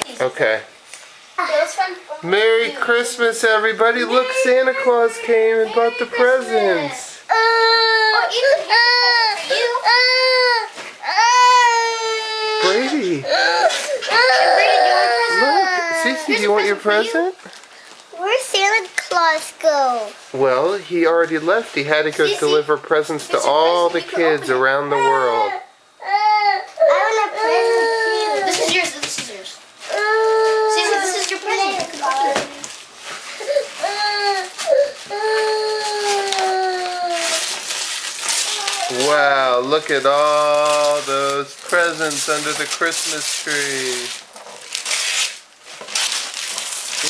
Brady's. Okay. Let's find Merry Christmas, everybody. Look, Santa Claus came and brought the presents. Brady. Look, Cece, do you want your present? Where'd Santa Claus go? Well, he already left. He had to go deliver presents to all the kids around the world. I want a present too. This is yours. This is yours. Cece, this is your present. Wow, look at all those presents under the Christmas tree.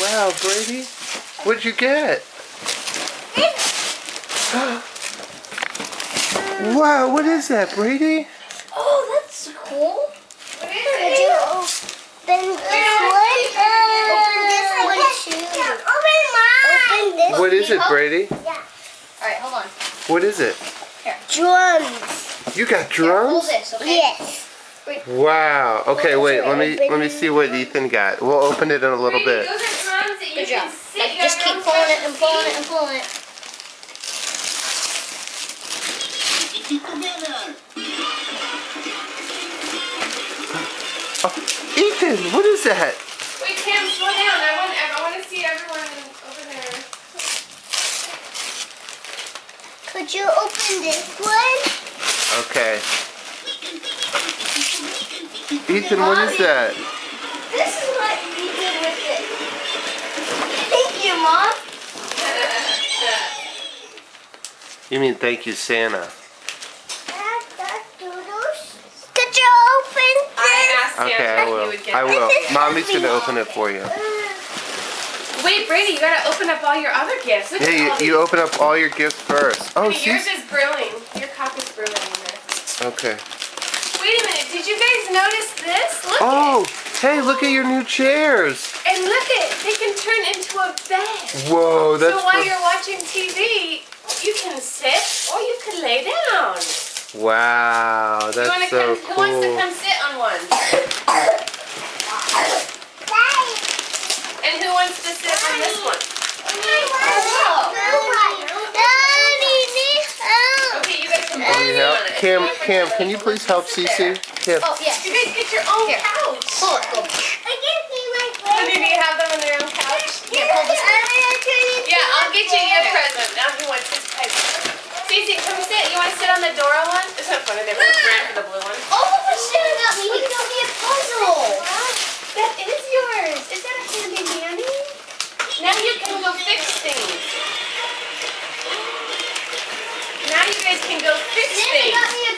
Wow, Brady, what'd you get? Wow, what is that, Brady? Oh, that's cool. What is Could you open this one? Open this one too. Open this. What is it, Brady? Yeah. Alright, hold on. What is it? Drums. You got Here, hold drums? this, okay? Yes. Wow. Okay, wait. Let me see what Ethan got. We'll open it in a little bit. Those are drums that you Good job. can sit Just keep pulling it and pulling it and pulling it. Oh, Ethan, what is that? Wait, Cam, slow down. I want to see everyone over there. Could you open this one? Okay. Ethan, what is that? This is what you did with it. Thank you, Mom. You mean thank you, Santa? Could you open this? I asked Okay, Santa I if he will. would get I it. will. Mommy's gonna open it for you. Wait, Brady, you gotta open up all your other gifts. Look at Hey, all you open up all your gifts first. Oh, these. Yours see? is brewing. Your cup is brewing in there. Okay. Wait a minute. Did you guys notice this? Look Oh, hey, look at your new chairs. And look at it. They can turn into a bed. Whoa, that's. So while you're watching TV, you can sit or you can lay down. Wow, that's so Who wants to cool. come sit on one? And who wants to sit on this one? Okay, you guys can both sit Yeah. on it. Cam, can you please help Cece? Cam. Oh, yeah. You guys get your own Here. couch. Pull it. Go. Honey, do you have them on their own couch? Here, pull this one. Yeah, I'll get you your present. Now he wants his present. Cece, come sit. You want to sit on the Dora one? It's not funny. They both ran for the blue one. Oh, but Santa got me. He got me a puzzle. That is yours. Is that a handy dandy? Now you can go fix things. Now you guys can go fix Santa things. got me a